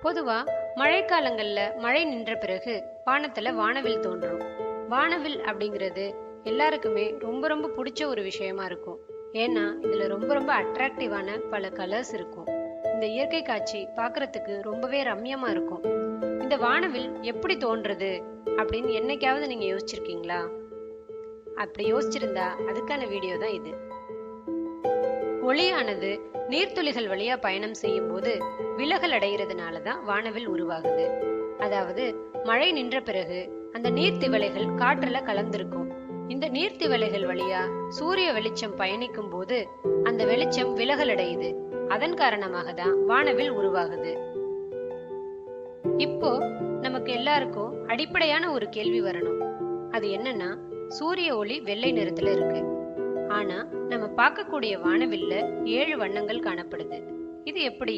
பொதுவா மழைக்காலங்கள்ல மழை நின்ற பிறகு வானத்துல வானவில் தோன்றும். வானவில் அப்படிங்கிறது எல்லாருக்குமே ரொம்ப ரொம்ப பிடிச்ச ஒரு விஷயமா இருக்கும். ஏன்னா இதுல ரொம்ப ரொம்ப அட்ராக்டிவான பல கலர்ஸ் இருக்கும். இந்த இயற்கை காட்சி பார்க்கிறதுக்கு ரொம்பவே ரம்யமா இருக்கும். இந்த வானவில் எப்படி தோன்றுது அப்படின்னு என்னைக்காவது நீங்க யோசிச்சிருக்கீங்களா? அப்படி யோசிச்சிருந்தா அதுக்கான வீடியோ தான் இது. ஒளியானது நீர்த்துளிகள் வழியா பயணம் செய்யும் போது விலகல் அடைகிறதுனால தான் வானவில் உருவாகுது. அதாவது மழை நின்ற பிறகு அந்த நீர்த்திவலைகள் காற்றுல கலந்திருக்கும். இந்த நீர்த்திவலைகள் வழியா சூரிய வெளிச்சம் பயணிக்கும் போது அந்த வெளிச்சம் விலகல் அடையுது. அதன் காரணமாக தான் வானவில் உருவாகுது. இப்போ நமக்கு எல்லாருக்கும் அடிப்படையான ஒரு கேள்வி வரணும். அது என்னன்னா, சூரிய ஒளி வெள்ளை நிறத்துல இருக்கு. ஆனா நம்ம பார்க்கக்கூடிய வானவில்ல 7 வண்ணங்கள் காணப்படுது. இது எப்படி?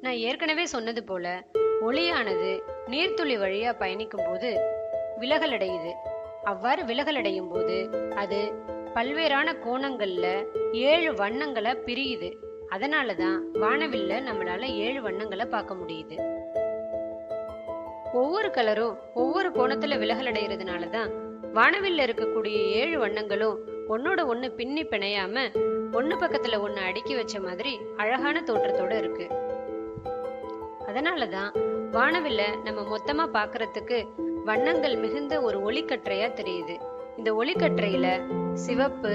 நான் ஏற்கனவே சொன்னது போல ஒளியானது நீர்த்துளி வழியா பயணிக்கும் போது விலகல் அடையுது. அவ்வாறு விலகல் அடையும் போது அது பல்வேறான கோணங்கள்ல 7 வண்ணங்களை பிரியுது. அதனாலதான் வானவில்ல நம்மளால 7 வண்ணங்களை பார்க்க முடியுது. ஒவ்வொரு கலரும் ஒவ்வொரு கோணத்துல விலகல் அடைகிறதுனாலதான் வானவில்ல இருக்கக்கூடிய 7 வண்ணங்களும் ஒன்னோட ஒண்ணு பின்னி பிணையாம ஒண்ணு பக்கத்துல ஒண்ணு அடுக்கி வச்ச மாதிரி அழகான தோற்றத்தோட இருக்கு. அதனாலதான் வானவில்ல நம்ம மொத்தமா பாக்குறதுக்கு வண்ணங்கள் மிகுந்த ஒரு ஒளிக்கற்றையா தெரியுது. இந்த ஒளிக்கற்றையில சிவப்பு,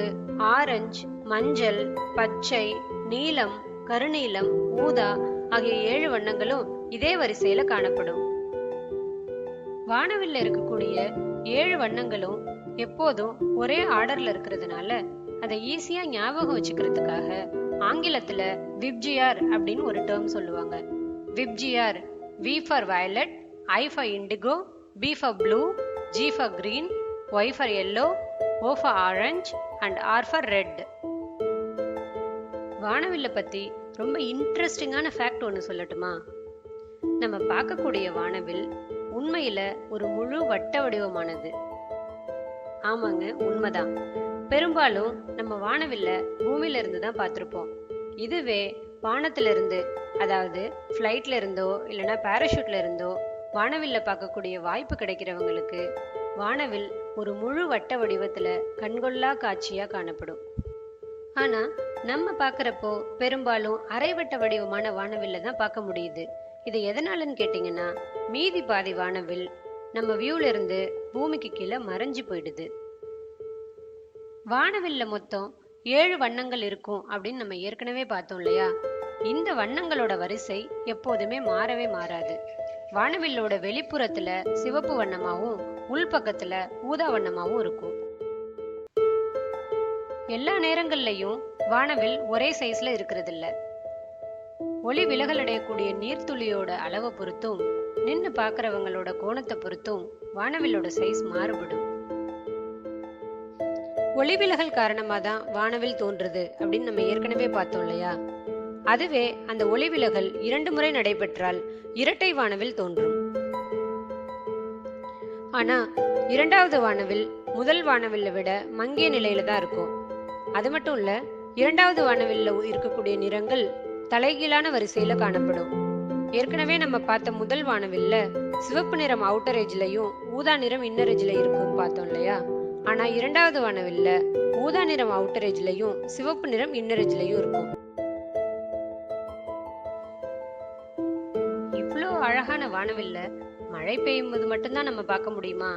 ஆரஞ்சு, மஞ்சள், பச்சை, நீலம், கருநீலம், ஊதா ஆகிய 7 வண்ணங்களும் இதே வரிசையில காணப்படும். வானவில்ல இருக்கக்கூடிய 7 வண்ணங்களும் எப்போதும் ஒரே ஆர்டர்ல இருக்கிறதுனால அதை ஈஸியா ஞாபகம் வச்சுக்கிறதுக்காக ஆங்கிலத்துல விப்ஜிஆர் அப்படின்னு ஒரு டேர்ம் சொல்லுவாங்க. VIBGYOR, V for violet, I for indigo, B for blue, G for green, Y for yellow, O for orange and R for red. வானவில்ல பத்தி ரொம்ப இன்ட்ரெஸ்டிங்கான ஃபேக்ட் ஒன்று சொல்லட்டுமா? நம்ம பார்க்கக்கூடிய வானவில் உண்மையில ஒரு முழு வட்ட வடிவமானது. ஆமாங்க, உண்மைதான். பெரும்பாலும் நம்ம வானவில்ல பூமியில இருந்து தான் பார்த்திருப்போம். இதுவே வானத்துல இருந்து, அதாவது ஃப்ளைட்ல இருந்தோ இல்லைன்னா பேராஷூட்ல இருந்தோ வானவில்ல பார்க்கக்கூடிய வாய்ப்பு கிடைக்கிறவங்களுக்கு வானவில் ஒரு முழு வட்ட வடிவத்துல கண்கொள்ளா காட்சியா காணப்படும். ஆனா நம்ம பார்க்கறப்போ பெரும்பாலும் அரைவட்ட வடிவமான வானவில்ல தான் பார்க்க முடியுது. இது எதனாலன்னு கேட்டீங்கன்னா, மீதி பாதி வானவில் நம்ம வியூல இருந்து பூமிக்கு கீழே மறைஞ்சு போயிடுது. வானவில்ல மொத்தம் 7 வண்ணங்கள் இருக்கும் அப்படின்னு நம்ம ஏற்கனவே பார்த்தோம் இல்லையா? இந்த வண்ணங்களோட வரிசை எப்போதுமே மாறவே மாறாது. வானவில்லோட வெளிப்புறத்துல சிவப்பு வண்ணமாவும் உள்பக்கத்துல ஊதா வண்ணமாவும் இருக்கும். எல்லா நேரங்கள்லயும் வானவில் ஒரே சைஸ்ல இருக்கிறது இல்ல. ஒளி விலகல் அடையக்கூடிய நீர்த்துளியோட அளவை பொறுத்தும் நின்று பாக்குறவங்களோட கோணத்தை பொறுத்தும் வானவில்லோட சைஸ் மாறுபடும். ஒளி விலகல் காரணமா தான் வானவில் தோன்றுது அப்படின்னு நம்ம ஏற்கனவே பார்த்தோம் இல்லையா? அதுவே அந்த ஒளி விலகல் 2 முறை நடைபெற்றால் இரட்டை வானவில் தோன்றும். ஆனா 2வது வானவில் முதல் வானவில்லை விட மங்கிய நிலையில தான் இருக்கும். அது மட்டும் இல்ல, 2வது வானவில்ல இருக்கக்கூடிய நிறங்கள் தலைகீழான வரிசையில காணப்படும். ஏற்கனவே நம்ம பார்த்த முதல் வானவில்ல சிவப்பு நிறம் அவுட்டர் எஜ்லயும் ஊதா நிறம் இன்னர் எஜ்ல இருக்குன்னு பார்த்தோம் இல்லையா? ஆனா 2வது வானவில்ல ஊதா நிறம் அவுட்டர் எஜ்லயும் சிவப்பு நிறம் இன்னர் எஜ்லயும் இருக்கும். இவ்வளோ அழகான வானவில்ல மழை பெய்யும் போது மட்டும்தான் நம்ம பார்க்க முடியுமா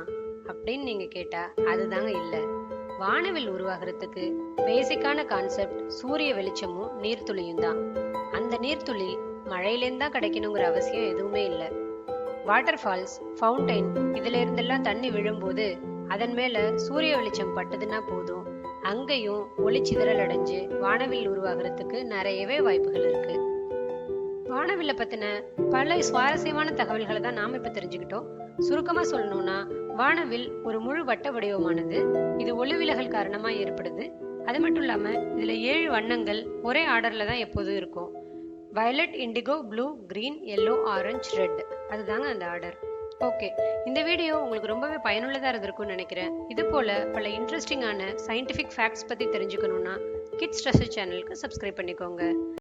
அப்படின்னு நீங்க கேட்டா அதுதாங்க இல்ல. வானவில் உருவாகிறதுக்கு பேசிக்கான கான்செப்ட் சூரிய வெளிச்சமும் நீர்த்துளியும் தான். அந்த நீர்த்துளி மழையிலேருந்து தான் கிடைக்கணுங்கிற அவசியம் எதுவுமே இல்லை. வாட்டர் ஃபால்ஸ், ஃபவுண்டைன் இதுல இருந்தெல்லாம் தண்ணி விழும்போது அதன் மேல சூரிய வெளிச்சம் பட்டதுன்னா போதும், அங்கேயும் ஒளிச்சிதறல் அடைஞ்சு வானவில் உருவாகிறதுக்கு நிறையவே வாய்ப்புகள் இருக்கு. வானவில்ல பத்தின பல சுவாரஸ்யமான தகவல்களை தான் நாம இப்ப தெரிஞ்சுக்கிட்டோம். சுருக்கமா சொல்லணும்னா, வானவில் ஒரு முழு வட்ட வடிவமானது. இது ஒளி விலகல் காரணமா ஏற்படுது. அது மட்டும் இல்லாம இதுல 7 வண்ணங்கள் ஒரே ஆர்டர்ல தான் எப்போதும் இருக்கும். Violet, indigo, blue, green, yellow, orange, red. அதுதாங்க அந்த ஆர்டர். ஓகே, இந்த வீடியோ உங்களுக்கு ரொம்பவே பயனுள்ளதா இருந்திருக்கும்னு நினைக்கிறேன். இது போல பல இன்ட்ரெஸ்டிங்கான சயின்டிஃபிக் ஃபேக்ட்ஸ் பத்தி தெரிஞ்சுக்கணும்னா கிட்ஸ் ட்ரெஷர் சேனலுக்கு சப்ஸ்கிரைப் பண்ணிக்கோங்க.